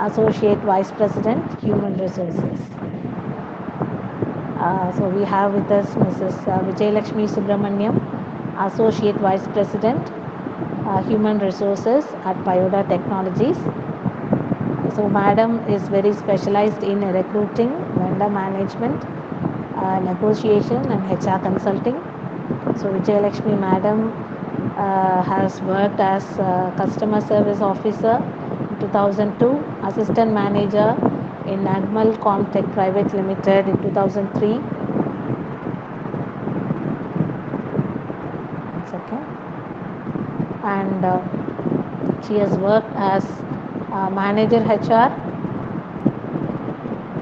Associate Vice President, Human Resources. So we have with us Mrs. Vijayalakshmi Subramaniam, Associate Vice President, Human Resources at Payoda Technologies. So Madam is very specialized in recruiting, vendor management, negotiation and HR consulting. So Vijayalakshmi Madam has worked as Customer Service Officer in 2002, Assistant Manager in Nagmal Comtech Private Limited in 2003. And she has worked as Manager HR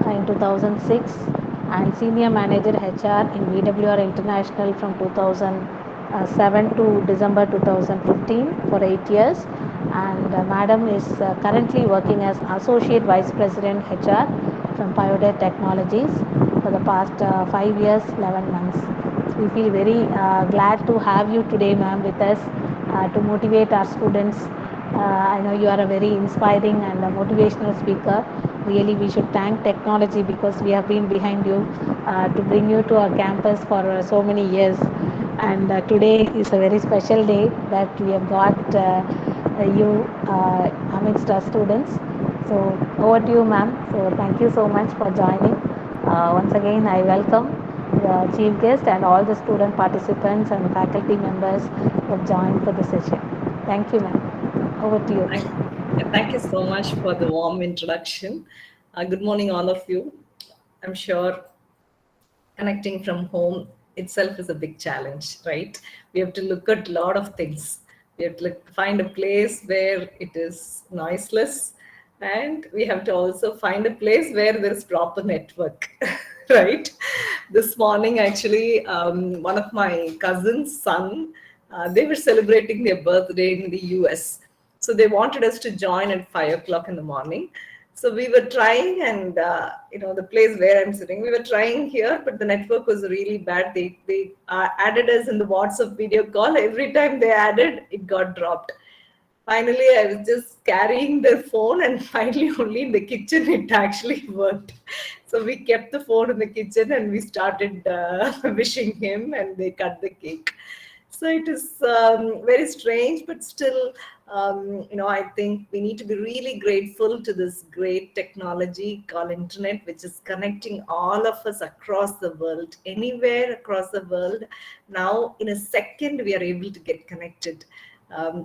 in 2006 and Senior Manager HR in VWR International from 2007 to December 2015 for 8 years. And Madam is currently working as Associate Vice President HR from Payoda Technologies for the past 5 years, 11 months. So we feel very glad to have you today, ma'am, with us to motivate our students. I know you are a very inspiring and a motivational speaker. Really, we should thank technology because we have been behind you to bring you to our campus for so many years. And today is a very special day that we have got you amidst our students. So over to you, ma'am. So thank you so much for joining. Once again, I welcome the chief guest and all the student participants and faculty members who have joined for the session. Thank you, ma'am. Over to you. Thank you so much for the warm introduction. Good morning, all of you. I'm sure connecting from home itself is a big challenge, right? We have to look at a lot of things. We have to find a place where it is noiseless, and we have to also find a place where there is proper network, right? This morning, actually, one of my cousin's son, they were celebrating their birthday in the US. So they wanted us to join at 5 o'clock in the morning. So we were trying, and the place where I'm sitting, we were trying here, but the network was really bad. They added us in the WhatsApp video call. Every time they added, it got dropped. Finally, I was just carrying the phone, and finally, only in the kitchen it actually worked. So we kept the phone in the kitchen, and we started wishing him, and they cut the cake. So it is very strange, but still, I think we need to be really grateful to this great technology called internet, which is connecting all of us across the world, anywhere across the world. Now, in a second, we are able to get connected.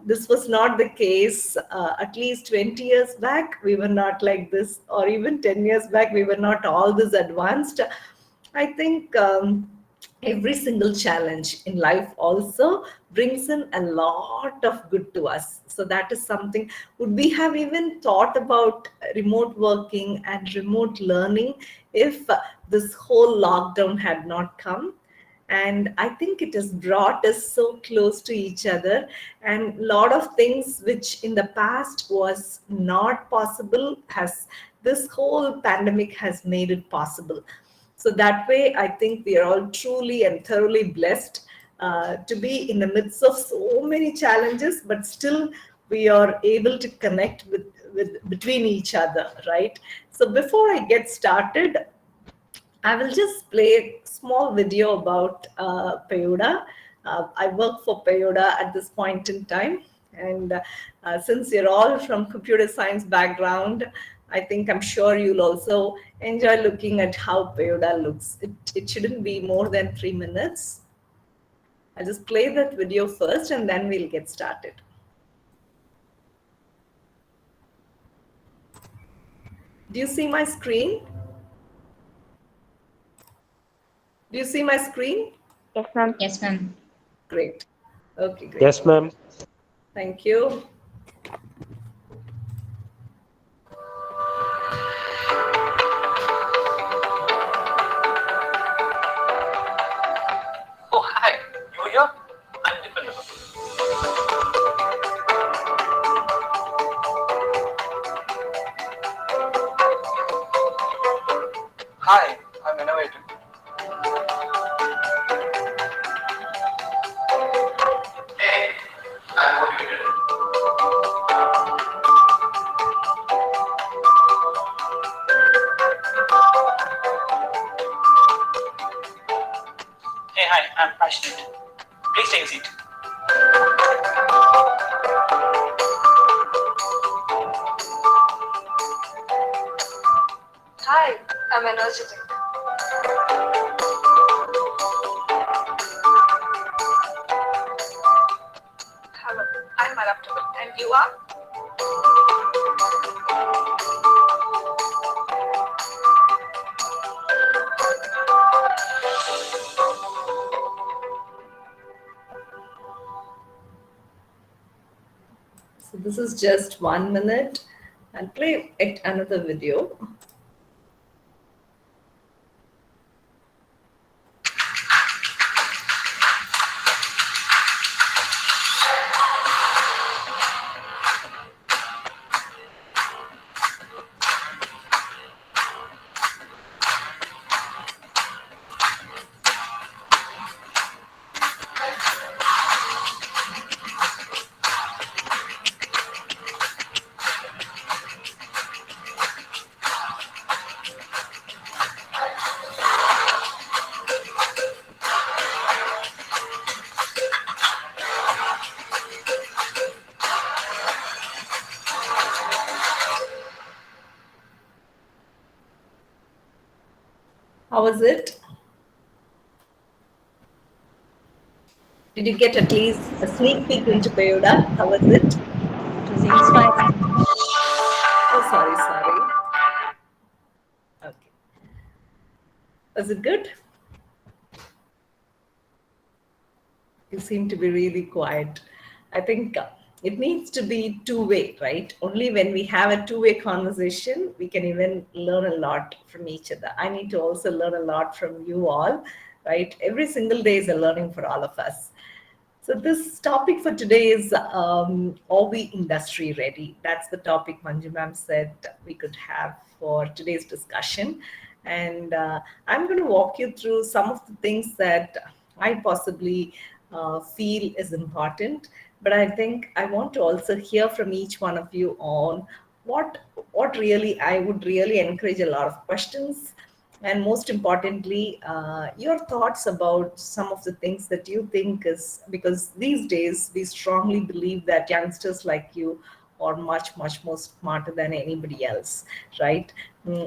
This was not the case at least 20 years back. We were not like this, or even 10 years back, we were not all this advanced. I think every single challenge in life also brings in a lot of good to us. So that is something. Would we have even thought about remote working and remote learning if this whole lockdown had not come? And I think it has brought us so close to each other, and a lot of things which in the past was not possible, has this whole pandemic has made it possible. So that way, I think we are all truly and thoroughly blessed to be in the midst of so many challenges, but still we are able to connect with between each other, right? So before I get started, I will just play a small video about Payoda. I work for Payoda at this point in time. And since you're all from computer science background, I think I'm sure you'll also enjoy looking at how Payoda looks. It shouldn't be more than 3 minutes. I'll just play that video first, and then we'll get started. Do you see my screen? Do you see my screen? Yes, ma'am. Yes, ma'am. Great. Okay, great. Yes, ma'am. Thank you. Oh, hi. You here? I'm dependable. Hi, I'm innovative. Hey, I'm motivated. passionate. Please take a seat. Hi, I'm energetic. Hello, I'm adaptable. And you are? So this is just 1 minute. I'll play it another video. How was it? Did you get at least a sneak peek into Toyota? How was it? It was inspiring. Oh, sorry. Okay. Was it good? You seem to be really quiet. I think it needs to be two-way, right? Only when we have a two-way conversation, we can even learn a lot from each other. I need to also learn a lot from you all, right? Every single day is a learning for all of us. So this topic for today is, are we industry ready? That's the topic Manju ma'am said we could have for today's discussion. And I'm going to walk you through some of the things that I possibly feel is important. But I think I want to also hear from each one of you on what what really I would really encourage a lot of questions, and most importantly, your thoughts about some of the things that you think is, because these days we strongly believe that youngsters like you are much more smarter than anybody else, right?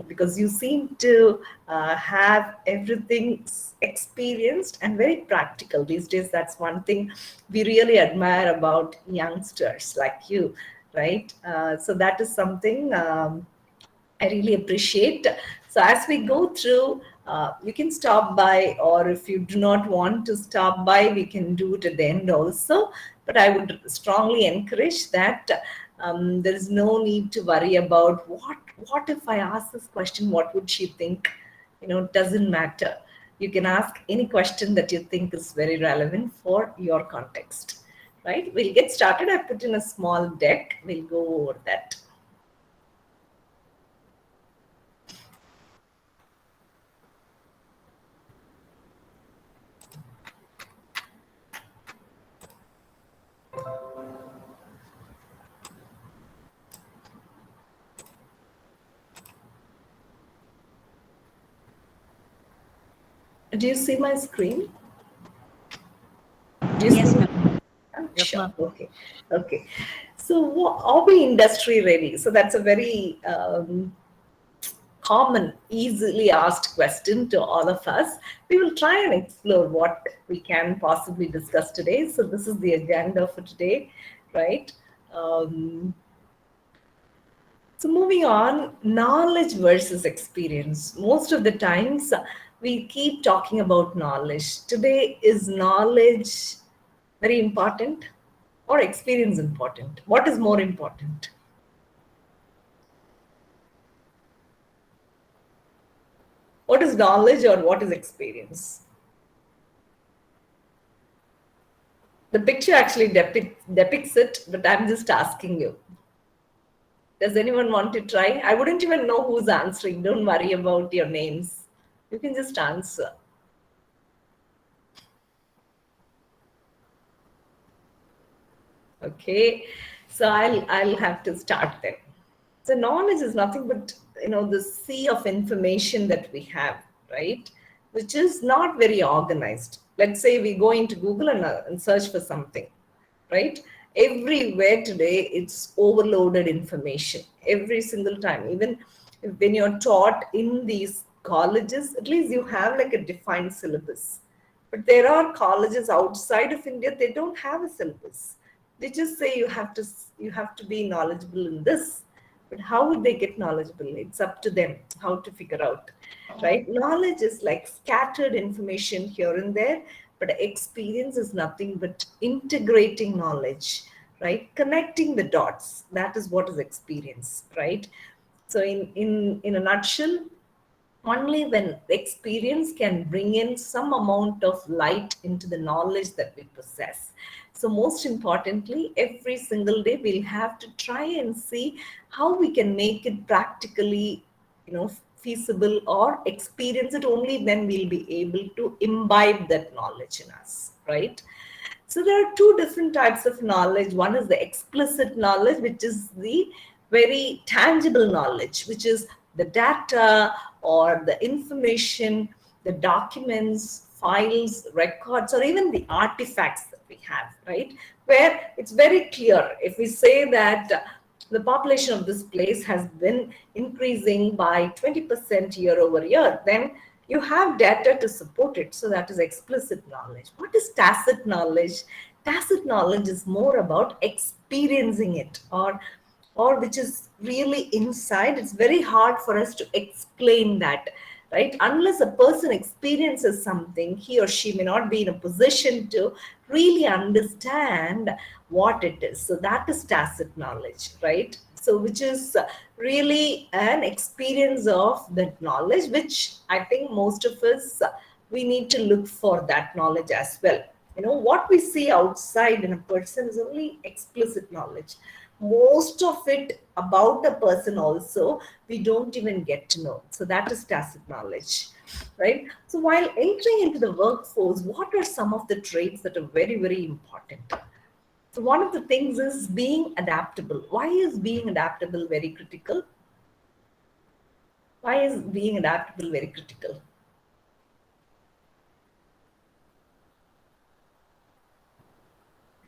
Because you seem to have everything experienced and very practical these days. That's one thing we really admire about youngsters like you, right? So that is something I really appreciate. So as we go through, you can stop by, or if you do not want to stop by, we can do it at the end also. But I would strongly encourage that there is no need to worry about what if I ask this question, what would she think? It doesn't matter. You can ask any question that you think is very relevant for your context, right? We'll get started. I put in a small deck. We'll go over that. Do you see my screen? Do you Yes, see? ma'am. Yes, Sure. ma'am. Okay. So, are we industry ready? So that's a very common, easily asked question to all of us. We will try and explore what we can possibly discuss today. So this is the agenda for today, right? Um, so moving on, knowledge versus experience. Most of the times we keep talking about knowledge. Today, is knowledge very important or experience important? What is more important? What is knowledge or what is experience? The picture actually depicts it, but I'm just asking you. Does anyone want to try? I wouldn't even know who's answering. Don't worry about your names. You can just answer. Okay, so I'll have to start then. So knowledge is nothing but the sea of information that we have, right? Which is not very organized. Let's say we go into Google and search for something, right? Everywhere today, it's overloaded information every single time. Even when you're taught in these colleges, at least you have like a defined syllabus. But there are colleges outside of India, they don't have a syllabus. They just say you have to be knowledgeable in this. But how would they get knowledgeable? It's up to them how to figure out, right? Knowledge is like scattered information here and there, but experience is nothing but integrating knowledge, right? Connecting the dots. That is what is experience, right? So in a nutshell, only when experience can bring in some amount of light into the knowledge that we possess. So most importantly, every single day we'll have to try and see how we can make it practically, feasible, or experience it. Only then we'll be able to imbibe that knowledge in us, right? So there are two different types of knowledge. One is the explicit knowledge, which is the very tangible knowledge, which is the data or the information, the documents, files, records, or even the artifacts that we have, right? Where it's very clear. If we say that the population of this place has been increasing by 20% year over year, then you have data to support it. So that is explicit knowledge. What is tacit knowledge? Tacit knowledge is more about experiencing it, or which is really inside. It's very hard for us to explain that, right? Unless a person experiences something, he or she may not be in a position to really understand what it is. So that is tacit knowledge, right? So which is really an experience of that knowledge, which I think most of us, we need to look for that knowledge as well. What we see outside in a person is only explicit knowledge. Most of it about a person also we don't even get to know. So that is tacit knowledge, right? So while entering into the workforce, what are some of the traits that are very, very important? So one of the things is being adaptable. Why is being adaptable very critical? Why is being adaptable very critical?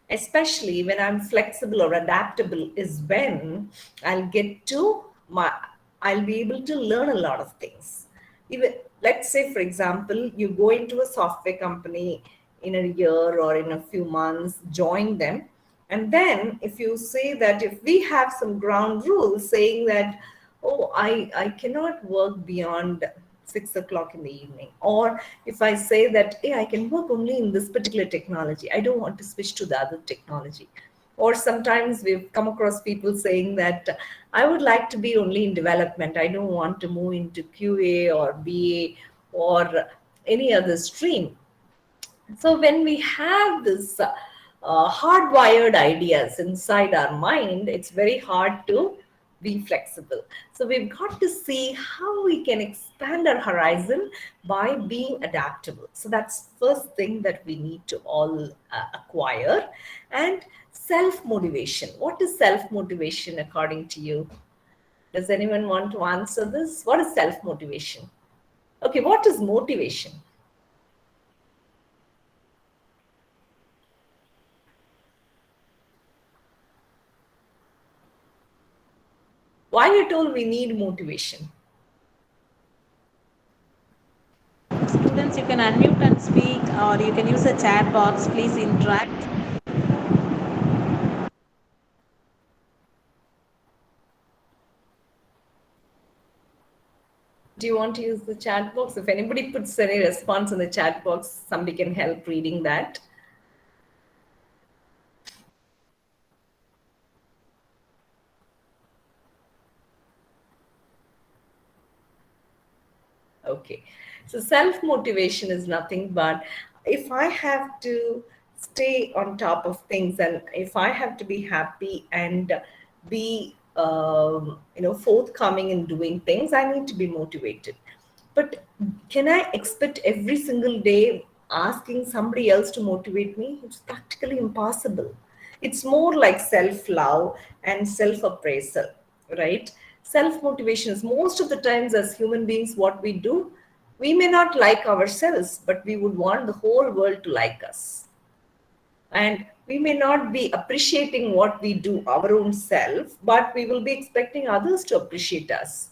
Especially when I'm flexible or adaptable is when I'll get to my, I'll be able to learn a lot of things. Even let's say, for example, you go into a software company in a year or in a few months, join them. And then if you say that if we have some ground rules saying that, oh, I cannot work beyond 6 o'clock in the evening. Or if I say that, hey, I can work only in this particular technology, I don't want to switch to the other technology. Or sometimes we've come across people saying that I would like to be only in development. I don't want to move into QA or BA or any other stream. So when we have this hardwired ideas inside our mind, it's very hard to be flexible. So we've got to see how we can expand our horizon by being adaptable. So that's first thing that we need to all acquire. And self-motivation. What is self-motivation according to you? Does anyone want to answer this? What is self-motivation? Okay, what is motivation? Why you told we need motivation? Students, you can unmute and speak, or you can use the chat box. Please interact. Do you want to use the chat box? If anybody puts any response in the chat box, somebody can help reading that. Okay. So self-motivation is nothing but if I have to stay on top of things, and if I have to be happy and be forthcoming in doing things, I need to be motivated. But can I expect every single day asking somebody else to motivate me? It's practically impossible. It's more like self-love and self-appraisal, right? Self-motivation is most of the times as human beings, what we do, We may not like ourselves, but we would want the whole world to like us. And we may not be appreciating what we do our own self, but we will be expecting others to appreciate us.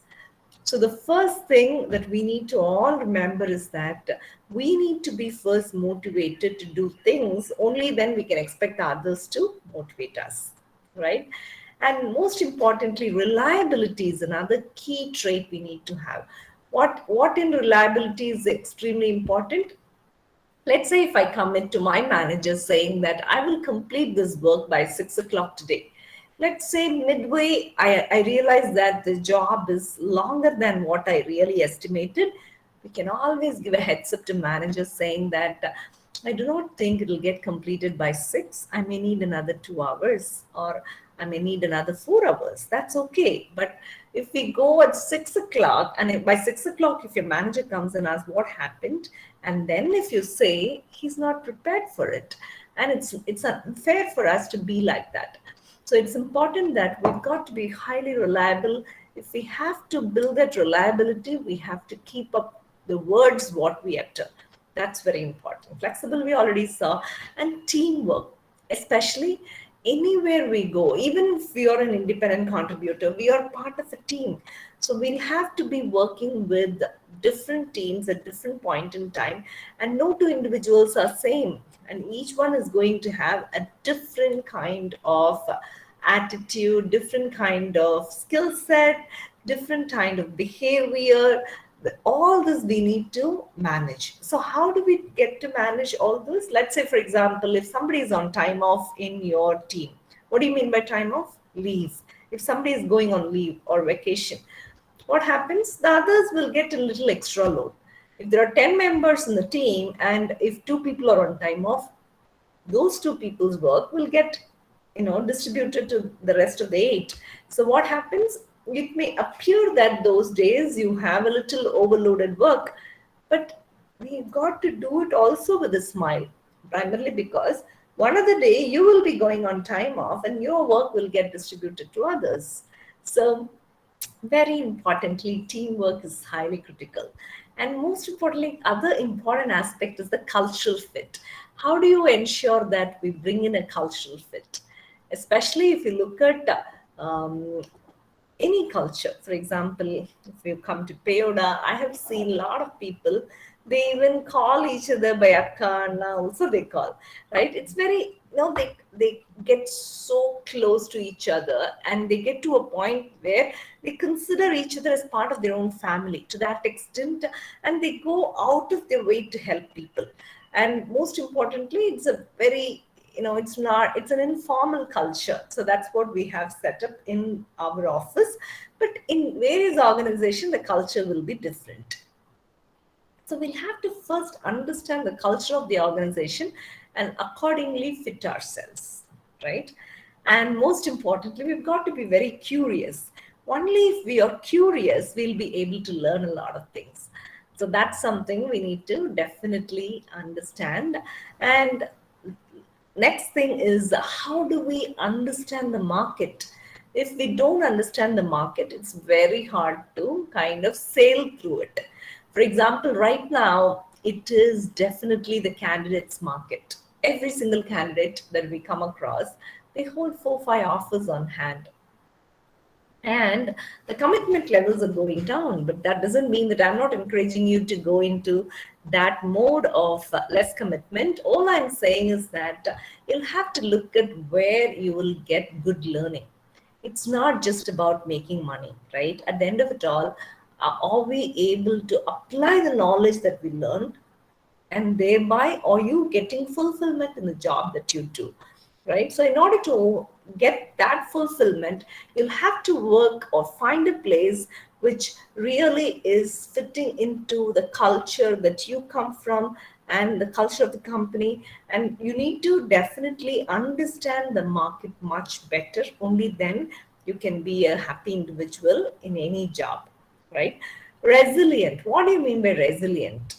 So the first thing that we need to all remember is that we need to be first motivated to do things. Only then we can expect others to motivate us, right? And most importantly, reliability is another key trait we need to have. What in reliability is extremely important? Let's say if I commit to my manager saying that I will complete this work by 6 o'clock today. Let's say midway, I realize that the job is longer than what I really estimated. We can always give a heads up to managers saying that I do not think it will get completed by 6. I may need another 2 hours, or I may need another 4 hours. That's okay. But if we go at 6 o'clock, and by 6 o'clock, if your manager comes and asks what happened, and then if you say he's not prepared for it, and it's unfair for us to be like that. So it's important that we've got to be highly reliable. If we have to build that reliability, we have to keep up the words what we utter. That's very important. Flexible, we already saw, and teamwork, especially anywhere we go, even if we are an independent contributor, we are part of a team. So we'll have to be working with different teams at different point in time, and no two individuals are same, and each one is going to have a different kind of attitude, different kind of skill set, different kind of behavior. All this we need to manage. So how do we get to manage all this? Let's say, for example, if somebody is on time off in your team, what do you mean by time off? Leave. If somebody is going on leave or vacation, what happens? The others will get a little extra load. If there are 10 members in the team, and if 2 people are on time off, those 2 people's work will get distributed to the rest of the 8. So what happens? It may appear that those days you have a little overloaded work, but we've got to do it also with a smile, primarily because one of the day you will be going on time off and your work will get distributed to others. So very importantly, teamwork is highly critical. And most importantly, other important aspect is the cultural fit. How do you ensure that we bring in a cultural fit? Especially if you look at um, any culture. For example, if you come to Peyoda, I have seen a lot of people, they even call each other by Akka, Anna, also they call, right? It's very, they get so close to each other, and they get to a point where they consider each other as part of their own family to that extent, and they go out of their way to help people. And most importantly, it's a very it's an informal culture. So that's what we have set up in our office, but in various organizations the culture will be different. So we'll have to first understand the culture of the organization and accordingly fit ourselves, right? And most importantly, we've got to be very curious. Only if we are curious, we'll be able to learn a lot of things. So that's something we need to definitely understand. And next thing is, how do we understand the market? If we don't understand the market, it's very hard to kind of sail through it. For example, right now, it is definitely the candidates market. Every single candidate that we come across, they hold 4 5 offers on hand, and the commitment levels are going down. But that doesn't mean that I'm not encouraging you to go into that mode of less commitment. All I'm saying is that you'll have to look at where you will get good learning. It's not just about making money, right? At the end of it all, are we able to apply the knowledge that we learned, and thereby are you getting fulfillment in the job that you do, right? So in order to get that fulfillment, you'll have to work or find a place which really is fitting into the culture that you come from and the culture of the company. And you need to definitely understand the market much better. Only then you can be a happy individual in any job, right? Resilient, what do you mean by resilient?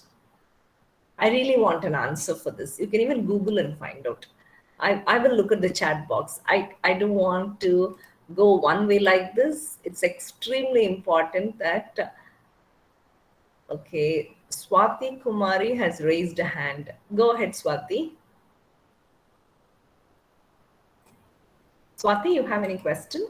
I really want an answer for this. You can even Google and find out. I will look at the chat box. I don't want to go one way like this. It's extremely important that Okay, Swati Kumari has raised a hand. Go ahead, Swati. Swati, you have any question?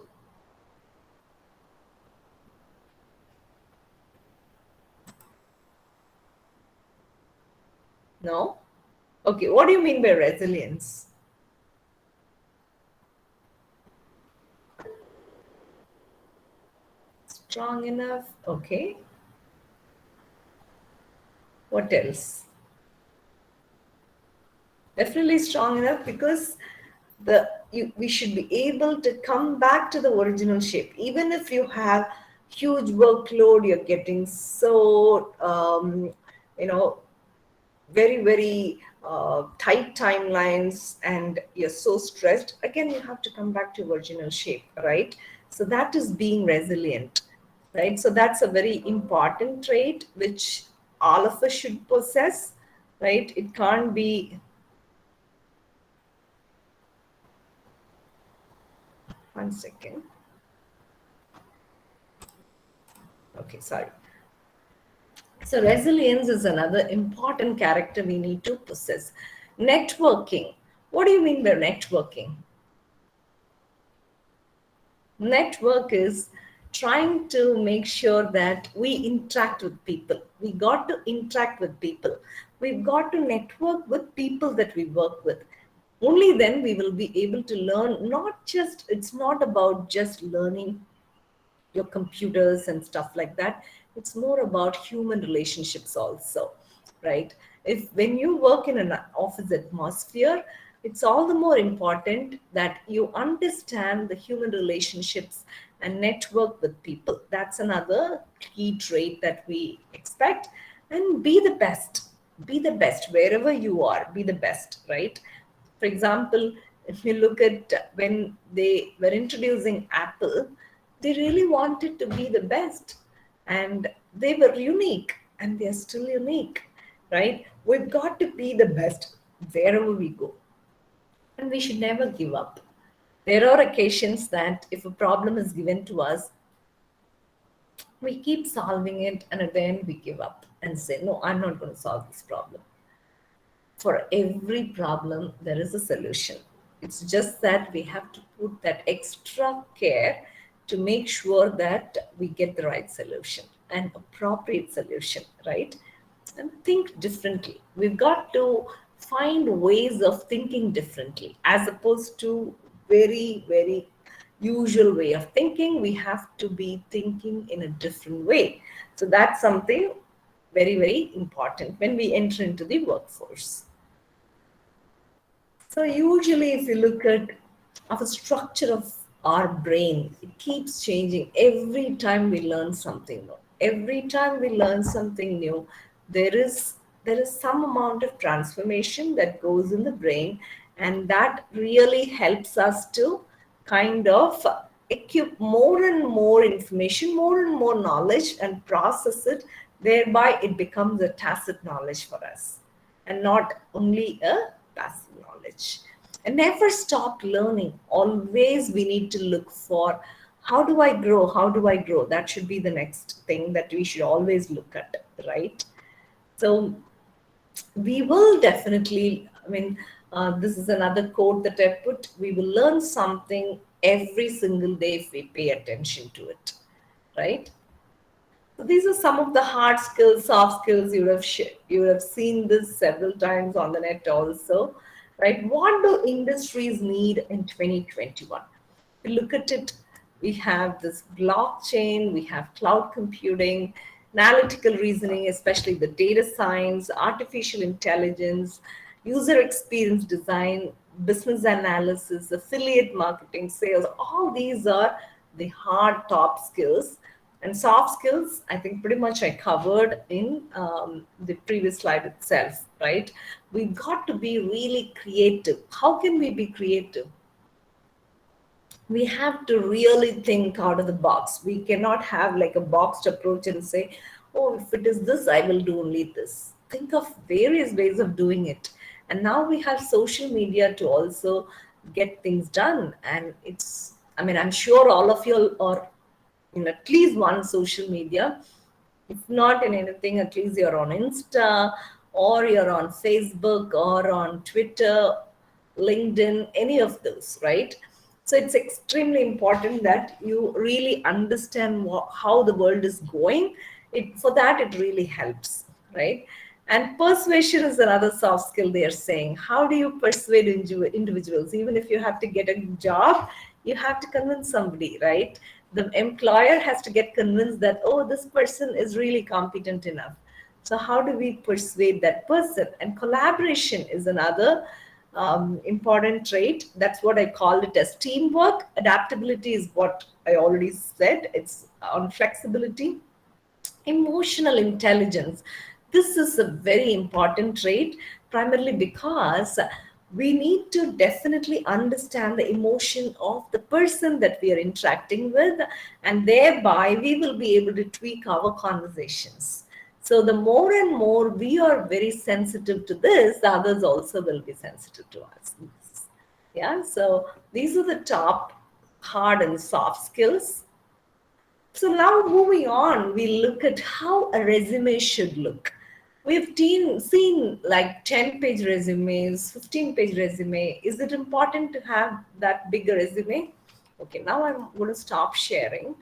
No? Okay, what do you mean by resilience? Strong enough. Okay. What else? Definitely strong enough because we should be able to come back to the original shape. Even if you have huge workload, you're getting so you know very very tight timelines and you're so stressed, again you have to come back to original shape, right? So that is being resilient, right? So that's a very important trait which all of us should possess, right? It can't be. One second. Okay, sorry. So resilience is another important character we need to possess. Networking. What do you mean by networking? Network is trying to make sure that we interact with people. We got to interact with people. We've got to network with people that we work with. Only then we will be able to learn. It's not about just learning your computers and stuff like that. It's more about human relationships also, right? If when you work in an office atmosphere, it's all the more important that you understand the human relationships and network with people. That's another key trait that we expect. And be the best wherever you are, be the best, right? For example, if you look at when they were introducing Apple, they really wanted to be the best and they were unique and they're still unique, right? We've got to be the best wherever we go and we should never give up. There are occasions that if a problem is given to us, we keep solving it and at the end we give up and say, no, I'm not going to solve this problem. For every problem, there is a solution. It's just that we have to put that extra care to make sure that we get the right solution and appropriate solution, right? And think differently. We've got to find ways of thinking differently as opposed to very, very usual way of thinking. We have to be thinking in a different way. So that's something very, very important when we enter into the workforce. So usually if you look at our structure of our brain, it keeps changing every time we learn something new. Every time we learn something new, there is some amount of transformation that goes in the brain, and that really helps us to kind of equip more and more information, more and more knowledge, and process it. Thereby, it becomes a tacit knowledge for us and not only a passive knowledge. And never stop learning. Always we need to look for how do I grow? How do I grow? That should be the next thing that we should always look at, right? So we will definitely, this is another quote that I put, we will learn something every single day if we pay attention to it, right? So these are some of the hard skills, soft skills. You would have seen this several times on the net also, right? What do industries need in 2021? We look at it. We have this blockchain. We have cloud computing, analytical reasoning, especially the data science, artificial intelligence, user experience design, business analysis, affiliate marketing, sales. All these are the hard top skills. And soft skills, I think pretty much I covered in the previous slide itself, right? We've got to be really creative. How can we be creative? We have to really think out of the box. We cannot have like a boxed approach and say, oh, if it is this, I will do only this. Think of various ways of doing it. And now we have social media to also get things done. And I'm sure all of you are in at least one social media. If not in anything, at least you're on Insta or you're on Facebook or on Twitter, LinkedIn, any of those, right? So it's extremely important that you really understand how the world is going. For that, it really helps, right? And persuasion is another soft skill they are saying. How do you persuade individuals? Even if you have to get a job, you have to convince somebody, right? The employer has to get convinced that, oh, this person is really competent enough. So, how do we persuade that person? And collaboration is another important trait. That's what I call it as teamwork. Adaptability is what I already said, it's on flexibility. Emotional intelligence. This is a very important trait, primarily because we need to definitely understand the emotion of the person that we are interacting with, and thereby we will be able to tweak our conversations. So, the more and more we are very sensitive to this, the others also will be sensitive to us. Yeah, so these are the top hard and soft skills. So now moving on, we look at how a resume should look. We've seen like 10-page resumes, 15-page resume. Is it important to have that bigger resume? Okay, now I'm going to stop sharing.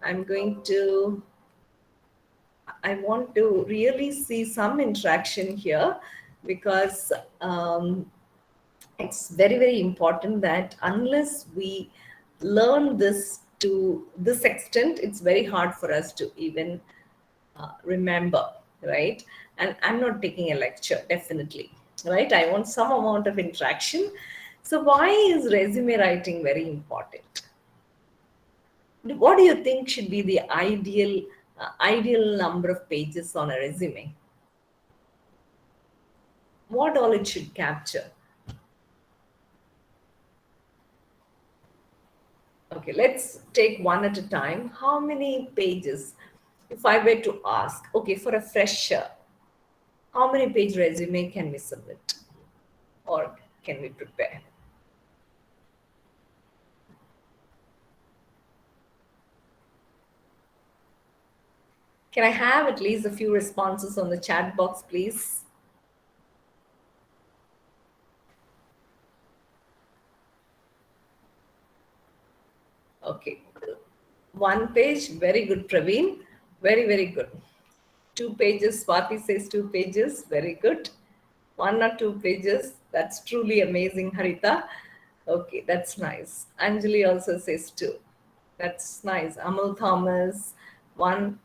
I'm going to, I want to really see some interaction here because it's very, very important that unless we learn this to this extent, it's very hard for us to even remember, right? And I'm not taking a lecture, definitely, right? I want some amount of interaction. So, why is resume writing very important? What do you think should be the ideal number of pages on a resume? What all it should capture? Okay, let's take one at a time. How many pages? If I were to ask, okay, for a fresher, how many page resume can we submit or can we prepare? Can I have at least a few responses on the chat box, please? Okay. One page, very good, Praveen. Very, very good. 2 pages, Swati says 2 pages, very good. 1 or 2 pages, that's truly amazing, Harita. Okay, that's nice. Anjali also says 2. That's nice. Amal Thomas, 1.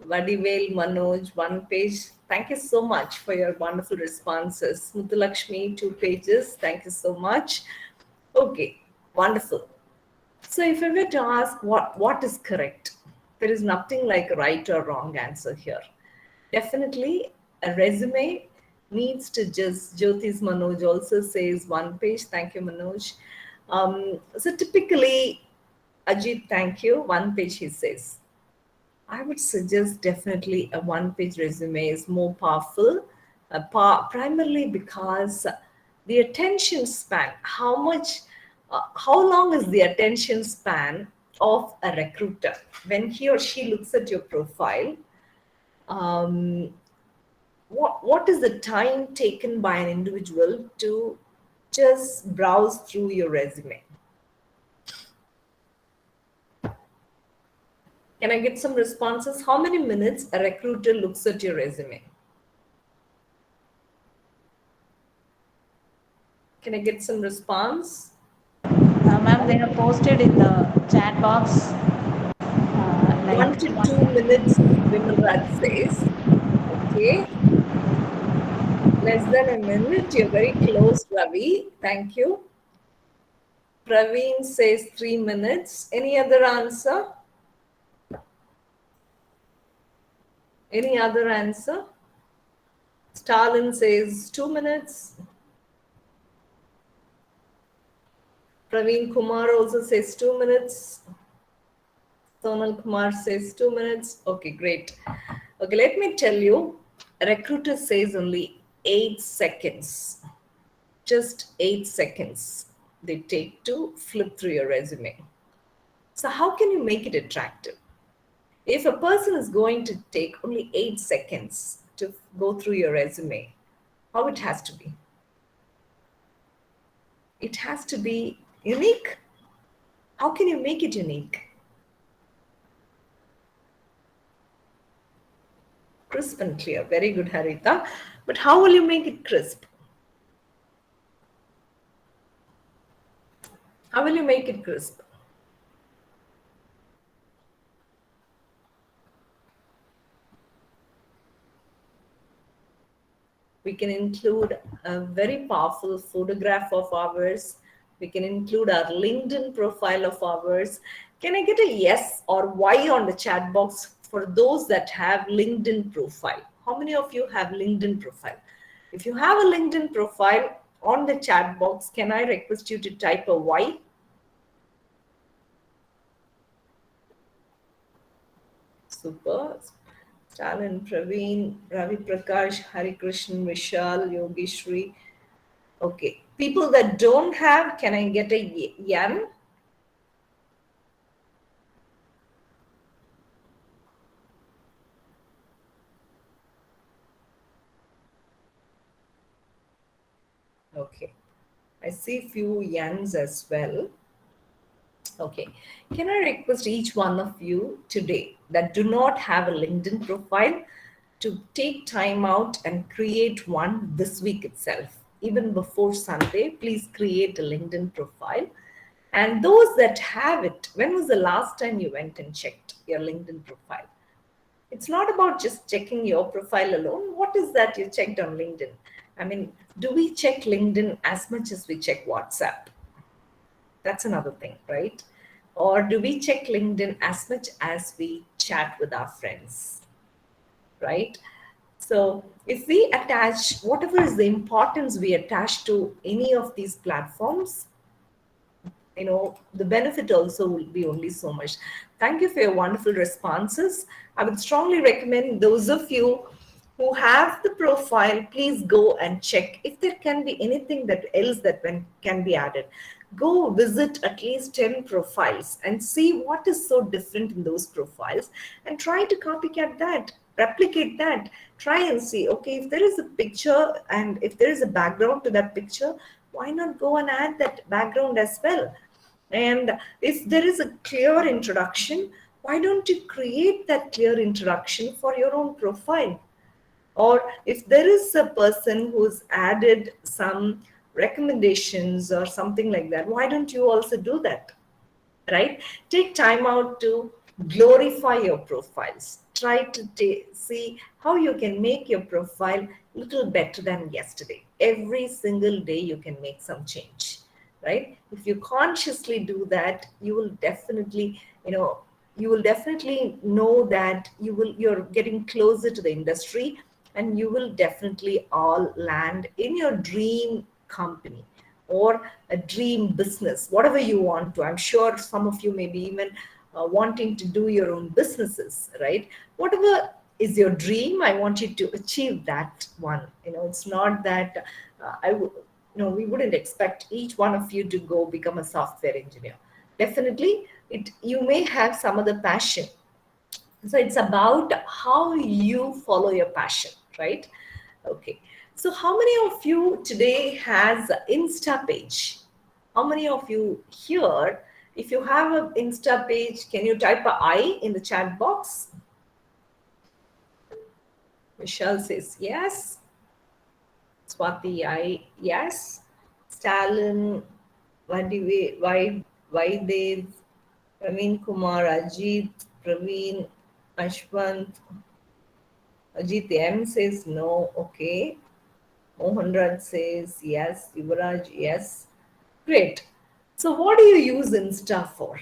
Vadivel Manoj, 1 page. Thank you so much for your wonderful responses. Muthulakshmi, 2 pages. Thank you so much. Okay, wonderful. So if I were to ask what is correct, there is nothing like right or wrong answer here. Definitely a resume needs to just, Jyoti's Manoj also says 1 page. Thank you, Manoj. So typically, Ajit, thank you. 1 page, he says. I would suggest definitely a 1 page resume is more powerful, primarily because the attention span, how long is the attention span of a recruiter when he or she looks at your profile? Um, what is the time taken by an individual to just browse through your resume? Can I get some responses? How many minutes a recruiter looks at your resume? Can I get some response? Ma'am, they have posted in the chat box like 1 to 2 minutes, Vimalraj says. Okay. Less than a minute. You're very close, Ravi. Thank you. Praveen says 3 minutes. Any other answer? Any other answer? Stalin says 2 minutes. Praveen Kumar also says 2 minutes. Sonal Kumar says 2 minutes. Okay, great. Okay, let me tell you, a recruiter says only 8 seconds. Just 8 seconds they take to flip through your resume. So, how can you make it attractive? If a person is going to take only 8 seconds to go through your resume, how it has to be? It has to be unique. How can you make it unique? Crisp and clear. Very good, Harita. But how will you make it crisp? How will you make it crisp? We can include a very powerful photograph of ours. We can include our LinkedIn profile of ours. Can I get a yes or why on the chat box for those that have LinkedIn profile? How many of you have LinkedIn profile? If you have a LinkedIn profile on the chat box, can I request you to type a Y? Super. Stalin, Praveen, Ravi Prakash, Hari Krishnan, Vishal, Yogeshri. Okay. People that don't have, can I get a yan? Okay. I see few yans as well. Okay. Can I request each one of you today that do not have a LinkedIn profile to take time out and create one this week itself? Even before Sunday, please create a LinkedIn profile. And those that have it, when was the last time you went and checked your LinkedIn profile? It's not about just checking your profile alone. What is that you checked on LinkedIn? I mean, do we check LinkedIn as much as we check WhatsApp? That's another thing, right? Or do we check LinkedIn as much as we chat with our friends, right? So if we attach whatever is the importance we attach to any of these platforms, the benefit also will be only so much. Thank you for your wonderful responses. I would strongly recommend those of you who have the profile, please go and check if there can be anything that else that can be added. Go visit at least 10 profiles and see what is so different in those profiles and try to copycat that, replicate that. Try and see, okay, if there is a picture and if there is a background to that picture, why not go and add that background as well? And if there is a clear introduction, why don't you create that clear introduction for your own profile? Or if there is a person who's added some recommendations or something like that, why don't you also do that? Right? Take time out to glorify your profiles. Try to see how you can make your profile a little better than yesterday. Every single day you can make some change, right? If you consciously do that, you will definitely know that you're getting closer to the industry, and you will definitely all land in your dream company or a dream business, whatever you want to. I'm sure some of you may be even wanting to do your own businesses, right? Whatever is your dream, I want you to achieve that one. It's not that we wouldn't expect each one of you to go become a software engineer. Definitely, you may have some other passion. So it's about how you follow your passion, right? Okay. So how many of you today has a Insta page? How many of you here, if you have an Insta page, can you type a I in the chat box? Michelle says yes. Swati, I yes. Stalin, Vaidev, Praveen Kumar, Ajit, Praveen, Ashwant, Ajit M says no, okay. Mohanraj says yes. Yuvraj, yes. Great. So, what do you use Insta for?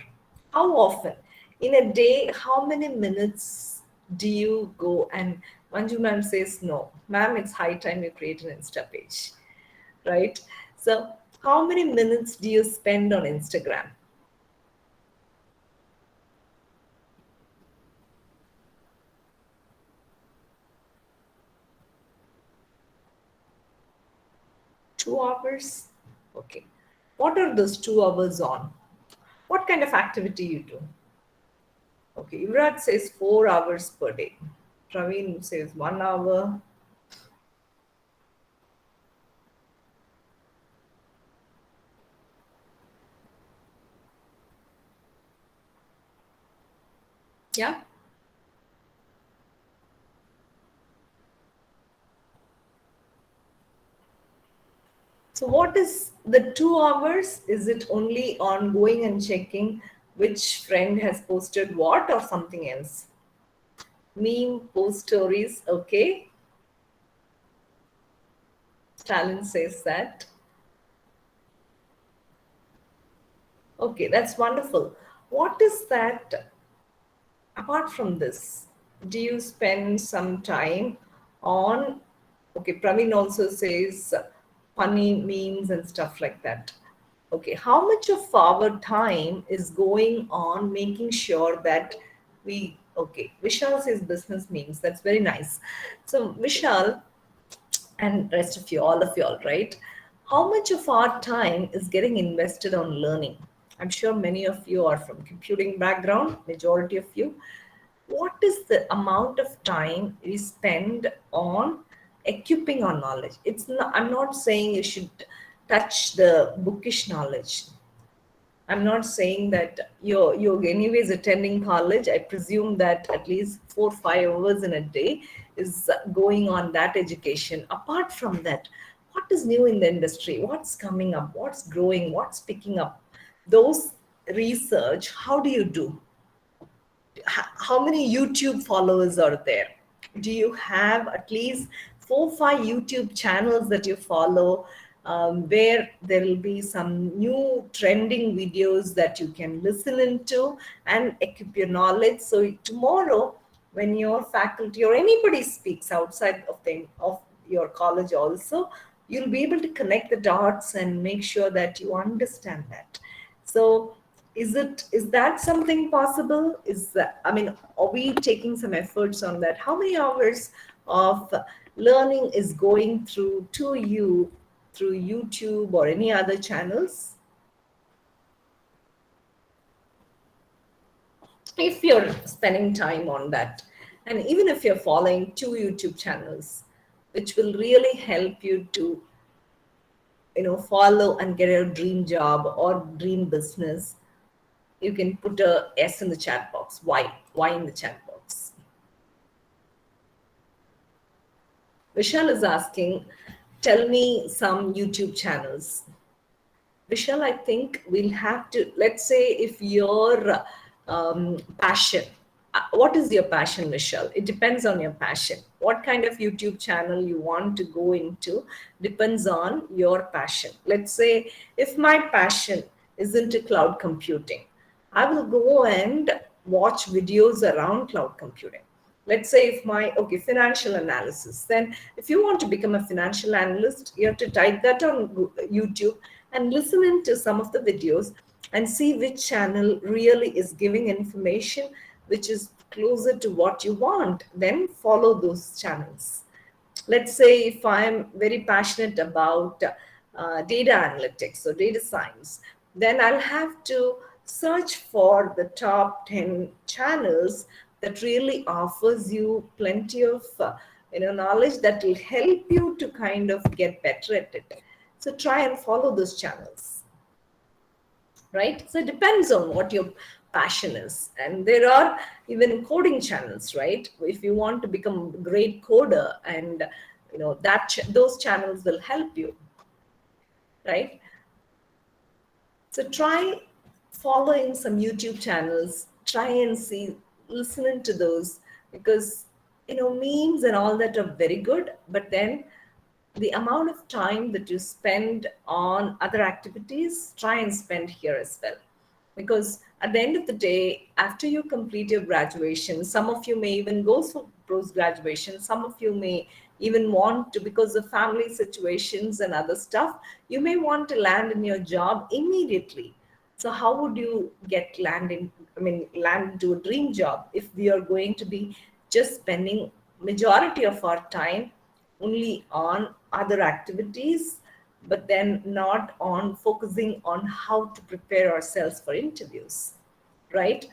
How often? In a day, how many minutes do you go? And Manju ma'am says no. Ma'am, it's high time you create an Insta page, right? So, how many minutes do you spend on Instagram? Two hours? Okay. What are those 2 hours on? What kind of activity you do? Okay, Yuvraj says 4 hours per day. Praveen says 1 hour. Yeah. So what is the 2 hours? Is it only on going and checking which friend has posted what or something else? Meme, post stories, okay. Stalin says that. Okay, that's wonderful. What is that apart from this? Do you spend some time on, okay, Praveen also says funny memes and stuff like that. Okay, how much of our time is going on making sure that we, okay, Vishal says business memes. That's very nice. So, Vishal, and rest of you, all of you all, right? How much of our time is getting invested on learning? I'm sure many of you are from computing background, majority of you. What is the amount of time we spend on equipping our knowledge? It's not, I'm not saying you should touch the bookish knowledge. I'm not saying that you're anyways attending college. I presume that at least 4 5 hours in a day is going on that education. Apart from that, what is new in the industry? What's coming up? What's growing? What's picking up? Those research, how do you do? How many YouTube followers are there? Do you have at least 4 5 YouTube channels that you follow, where there will be some new trending videos that you can listen into and equip your knowledge? So tomorrow, when your faculty or anybody speaks outside of your college, also, you'll be able to connect the dots and make sure that you understand that. So is that something possible? Is that, I mean, are we taking some efforts on that? How many hours of learning is going through to you through YouTube or any other channels? If you're spending time on that, and even if you're following 2 YouTube channels, which will really help you to, follow and get a dream job or dream business, you can put a S in the chat box. Why in the chat box? Vishal is asking, tell me some YouTube channels. Vishal, I think we'll have to, let's say if your passion, what is your passion, Vishal? It depends on your passion. What kind of YouTube channel you want to go into depends on your passion. Let's say if my passion is into cloud computing, I will go and watch videos around cloud computing. Let's say if my, okay, financial analysis, then if you want to become a financial analyst, you have to type that on YouTube and listen into some of the videos and see which channel really is giving information which is closer to what you want. Then follow those channels. Let's say if I'm very passionate about data analytics or data science, then I'll have to search for the top 10 channels that really offers you plenty of knowledge that will help you to kind of get better at it. So try and follow those channels, right? So it depends on what your passion is. And there are even coding channels, right? If you want to become a great coder, and those channels will help you, right? So try following some YouTube channels, try and see, listening to those, because memes and all that are very good, but then the amount of time that you spend on other activities, try and spend here as well. Because at the end of the day, after you complete your graduation, some of you may even go for post graduation, some of you may even want to, because of family situations and other stuff, you may want to land in your job immediately. So how would you land into a dream job if we are going to be just spending majority of our time only on other activities, but then not on focusing on how to prepare ourselves for interviews, right?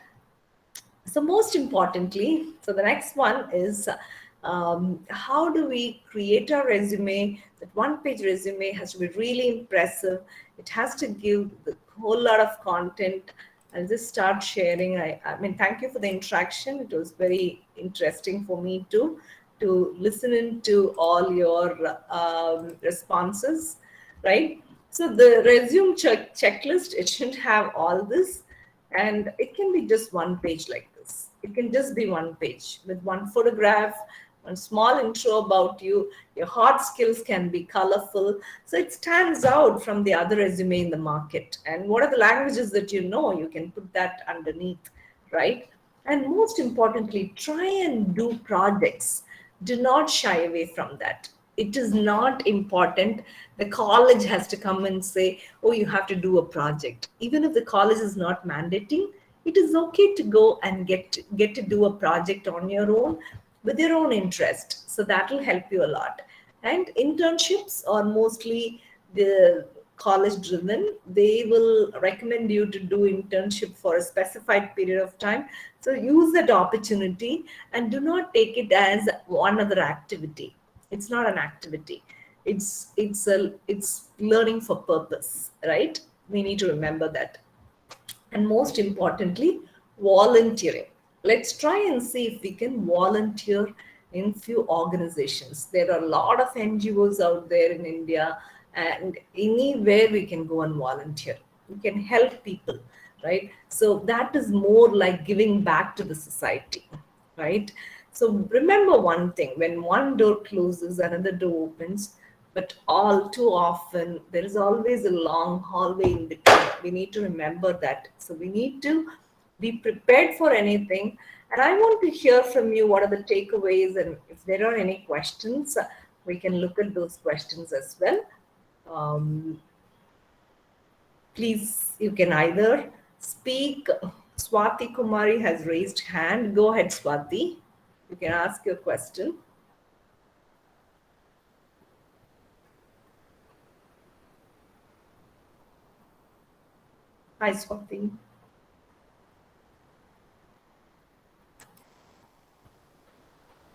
So most importantly, so the next one is how do we create a resume? That one page resume has to be really impressive. It has to give the whole lot of content. I'll just start sharing. I mean, thank you for the interaction. It was very interesting for me to listen into all your responses, right? So the resume checklist, it shouldn't have all this, and it can be just one page like this. It can just be one page with one photograph, one small intro about you. Your hard skills can be colorful, so it stands out from the other resume in the market. And what are the languages that you know? You can put that underneath, right? And most importantly, try and do projects. Do not shy away from that. It is not important. The college has to come and say, oh, you have to do a project. Even if the college is not mandating, it is okay to go and get to do a project on your own with your own interest. So that will help you a lot. And internships are mostly the college driven. They will recommend you to do internship for a specified period of time. So use that opportunity and do not take it as one other activity. It's not an activity. It's learning for purpose, right? We need to remember that. And most importantly, volunteering. Let's try and see if we can volunteer in few organizations. There are a lot of NGOs out there in India, and anywhere we can go and volunteer. We can help people, right? So that is more like giving back to the society, right? So remember one thing: when one door closes, another door opens. But all too often, there is always a long hallway in between. We need to remember that. So we need to be prepared for anything. And I want to hear from you what are the takeaways, and if there are any questions, we can look at those questions as well. Um, Please, you can either speak. Swati Kumari has raised hand. Go ahead, Swati. You can ask your question. Hi, Swati.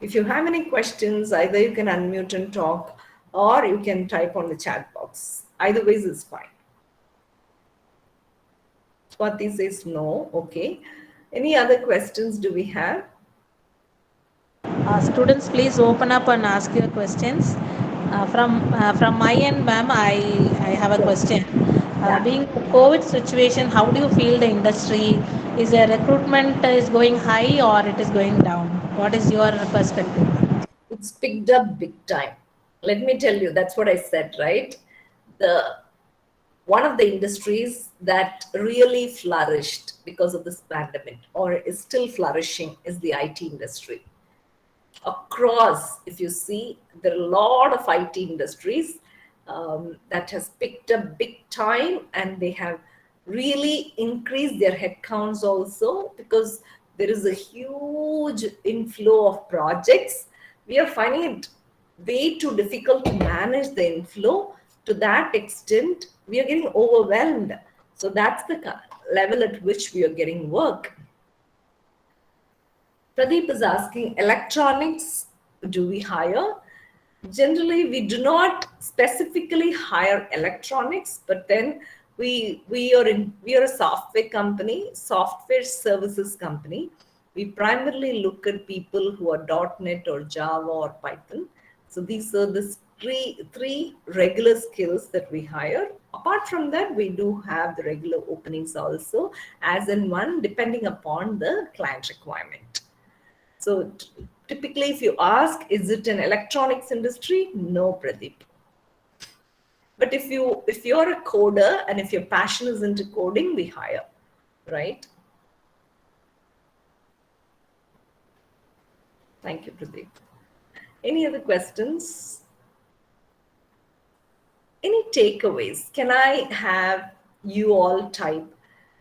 If you have any questions, either you can unmute and talk, or you can type on the chat box. Either ways is fine. Swati says no. Okay. Any other questions do we have? Students, please open up and ask your questions. From my end, ma'am, I have a Sure. question. Yeah. Being the COVID situation, how do you feel the industry? Is the recruitment is going high or it is going down? What is your perspective? It's picked up big time. Let me tell you, that's what I said, right? The one of the industries that really flourished because of this pandemic or is still flourishing is the IT industry. Across, if you see, there are a lot of IT industries that has picked up big time, and they have really increased their headcounts also because there is a huge inflow of projects. We are finding it way too difficult to manage the inflow. To that extent, we are getting overwhelmed. So that's the level at which we are getting work. Pradeep is asking, electronics, do we hire? Generally, we do not specifically hire electronics, but then we are a software company, software services company. We primarily look at people who are .NET or Java or Python. So these are the three regular skills that we hire. Apart from that, we do have the regular openings also, as in one, depending upon the client requirement. So typically, if you ask, is it an electronics industry? No, Pradeep. But if you're a coder and if your passion is into coding, we hire, right? Thank you, Pradeep. Any other questions? Any takeaways? Can I have you all type?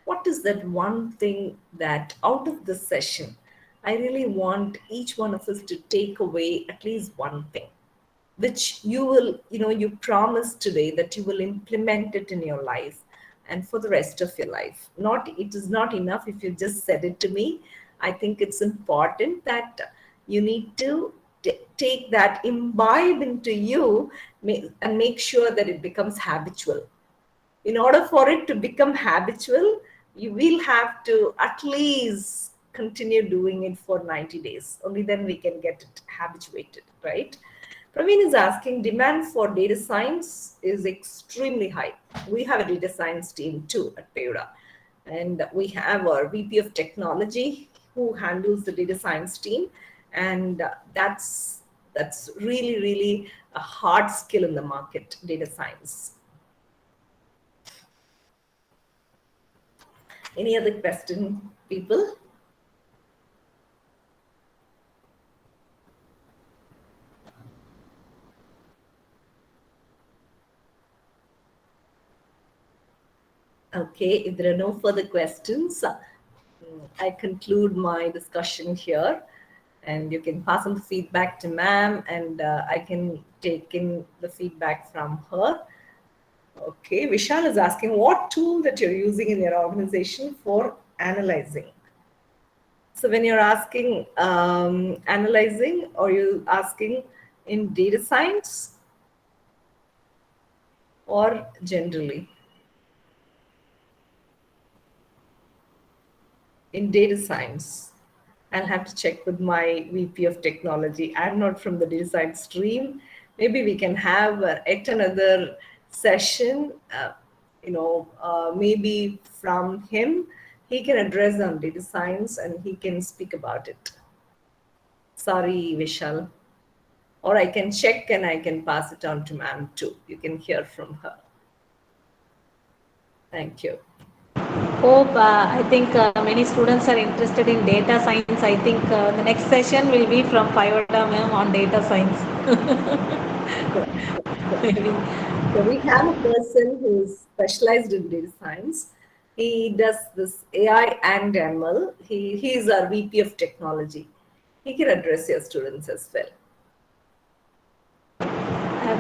What is that one thing that out of this session, I really want each one of us to take away at least one thing, which you will, you promise today that you will implement it in your life and for the rest of your life. Not, it is not enough if you just said it to me. I think it's important that you need to take that, imbibe into you, and make sure that it becomes habitual. In order for it to become habitual, you will have to at least continue doing it for 90 days. Only then we can get it habituated, right? Praveen is asking, demand for data science is extremely high. We have a data science team too at Payura. And we have our VP of technology who handles the data science team. And that's really, really a hard skill in the market, data science. Any other question, people? Okay, if there are no further questions, I conclude my discussion here. And you can pass on the feedback to ma'am, and I can take in the feedback from her. Okay, Vishal is asking what tool that you're using in your organization for analyzing. So when you're asking analyzing, or you asking in data science or generally? In data science. I'll have to check with my VP of technology. I'm not from the data science stream. Maybe we can have yet another session, maybe from him. He can address on data science and he can speak about it. Sorry, Vishal. Or I can check and I can pass it on to ma'am too. You can hear from her. Thank you. Hope I think many students are interested in data science. I think the next session will be from Payoda ma'am on data science. Maybe. So we have a person who's specialized in data science. He does this AI and ML. He is our VP of technology. He can address your students as well.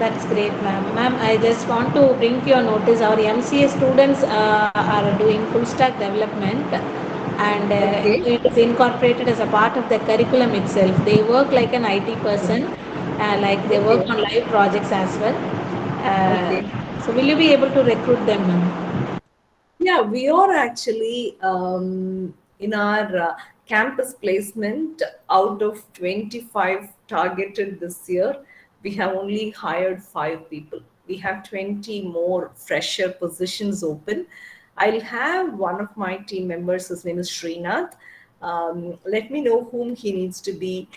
That's great, ma'am. Ma'am, I just want to bring to your notice our MCA students are doing full stack development, and Okay. it is incorporated as a part of the curriculum itself. They work like an IT person, like they work Okay. on live projects as well. Okay. So, will you be able to recruit them, ma'am? Yeah, we are actually in our campus placement, out of 25 targeted this year, we have only hired 5 people. We have 20 more fresher positions open. I'll have one of my team members, his name is Srinath. Let me know whom he needs to be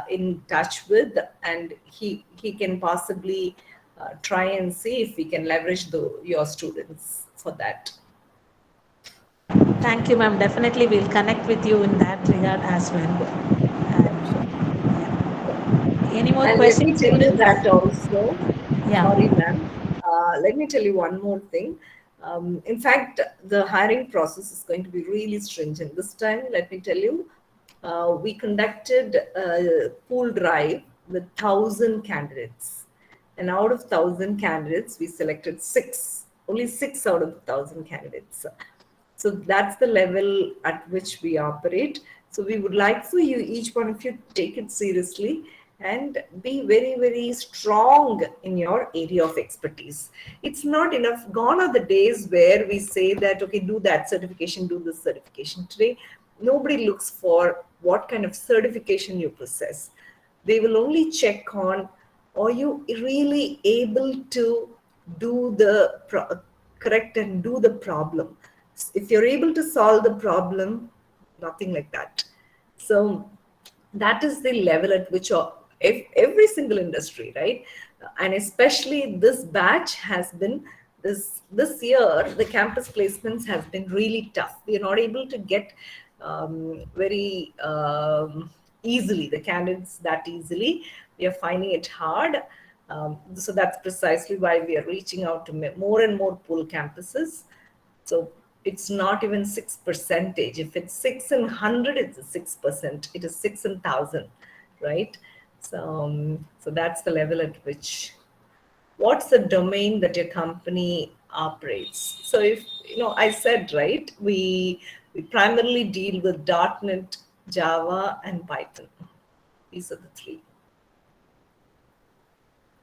in touch with, and he can possibly try and see if we can leverage your students for that. Thank you, ma'am. Definitely, we'll connect with you in that regard as well. Yeah, sure. Any more And let me questions, tell you students? that also. Yeah. Sorry, ma'am. Let me tell you one more thing. In fact, the hiring process is going to be really stringent. This time, let me tell you, we conducted a pool drive with 1,000 candidates. And out of 1,000 candidates, we selected six, only six out of 1,000 candidates. So that's the level at which we operate. So we would like for you, each one of you, take it seriously and be very, very strong in your area of expertise. It's not enough. Gone are the days where we say that, okay, do that certification, do this certification. Today, nobody looks for what kind of certification you possess. They will only check on, are you really able to do the correct and do the problem? If you're able to solve the problem, nothing like that. So that is the level at which if every single industry, right, and especially this batch has been, this year the campus placements has been really tough. We are not able to get very easily the candidates that easily. We are finding it hard. So that's precisely why we are reaching out to more and more pool campuses. So it's not even 6%. If it's 6 in 100, it's a 6%. It is 6 in 1,000, right? So that's the level at which. What's the domain that your company operates? So if I said, right, we We primarily deal with .NET, Java, and Python. These are the three,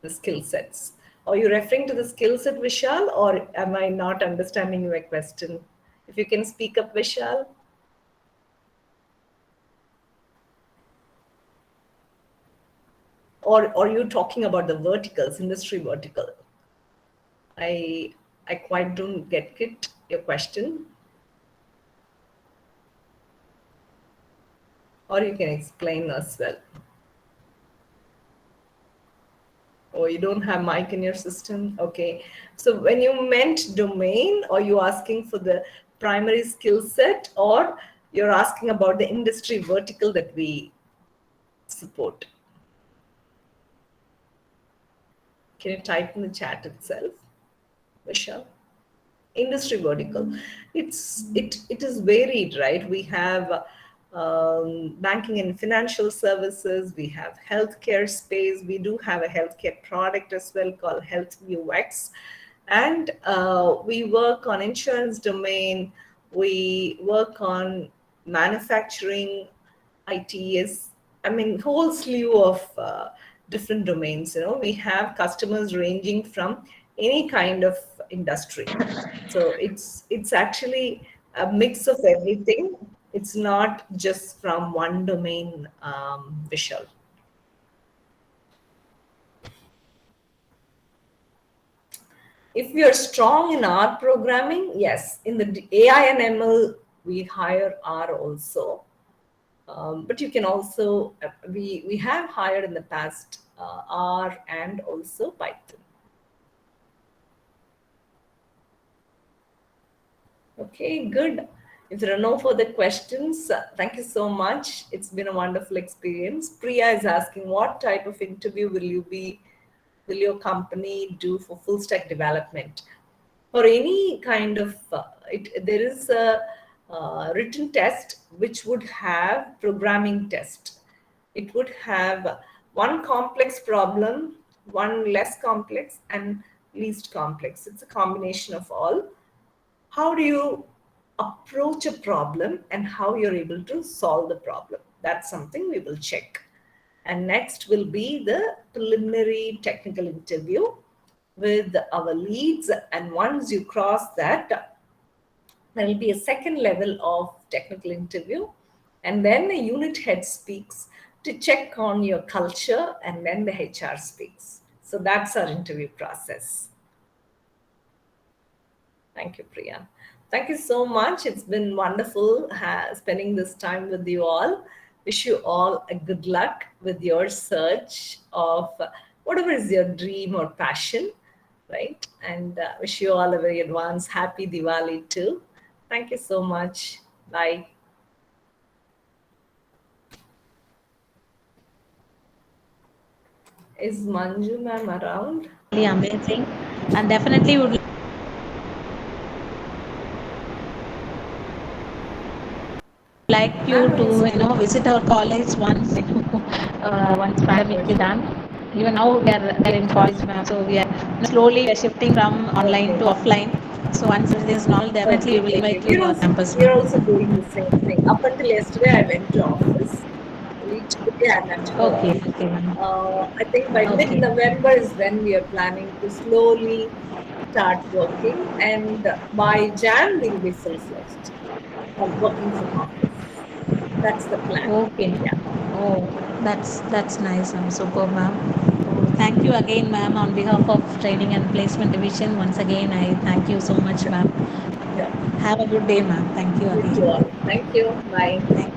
the skill sets. Are you referring to the skill set, Vishal, or am I not understanding your question? If you can speak up, Vishal. Or are you talking about the verticals, industry vertical? I I quite don't get it, your question. Or you can explain as well. Oh, you don't have mic in your system? Okay. So when you meant domain, are you asking for the primary skill set, or you're asking about the industry vertical that we support? Can you type in the chat itself, Vishal? Industry vertical, it is varied, right? We have banking and financial services, we have healthcare space, we do have a healthcare product as well called Health UX, and we work on insurance domain, we work on manufacturing, ITS, I mean, whole slew of different domains. You know, we have customers ranging from any kind of industry. So it's actually a mix of everything. It's not just from one domain, Vishal. If we are strong in R programming, yes, in the AI and ML, we hire R also. But you can also, we have hired in the past R and also Python. Okay, good. If there are no further questions, thank you so much. It's been a wonderful experience. Priya is asking, what type of interview will your company do for full stack development? For any kind of, there is a written test which would have programming test. It would have one complex problem, one less complex, and least complex. It's a combination of all. How do you approach a problem and how you're able to solve the problem? That's something we will check. And next will be the preliminary technical interview with our leads. And once you cross that, there will be a second level of technical interview. And then the unit head speaks to check on your culture, and then the HR speaks. So that's our interview process. Thank you, Priya. Thank you so much. It's been wonderful spending this time with you all. Wish you all a good luck with your search of whatever is your dream or passion, right? And wish you all a very advanced happy Diwali too. Thank you so much. Bye. Is Manju ma'am around? Really amazing, and definitely would like you to visit our college once once pandemic is done. Even now we are in college, ma'am. So we are slowly we are shifting from online to offline. So once it is normal, definitely we will invite you to our campus, We're ma'am. also doing the same thing. Up until yesterday, I went to office. Only today I'm at Okay, home. okay, ma'am. I think by Okay. mid-November is when we are planning to slowly start working, and by Jan we'll be full-fledged working from office. That's the plan. Okay. Yeah. Oh, that's nice. I'm super, ma'am. Oh, thank you again, ma'am, on behalf of Training and Placement Division. Once again, I thank you so much, ma'am. Yeah. Have a good day, ma'am. Thank you You again. too all. Thank you. Bye. Thank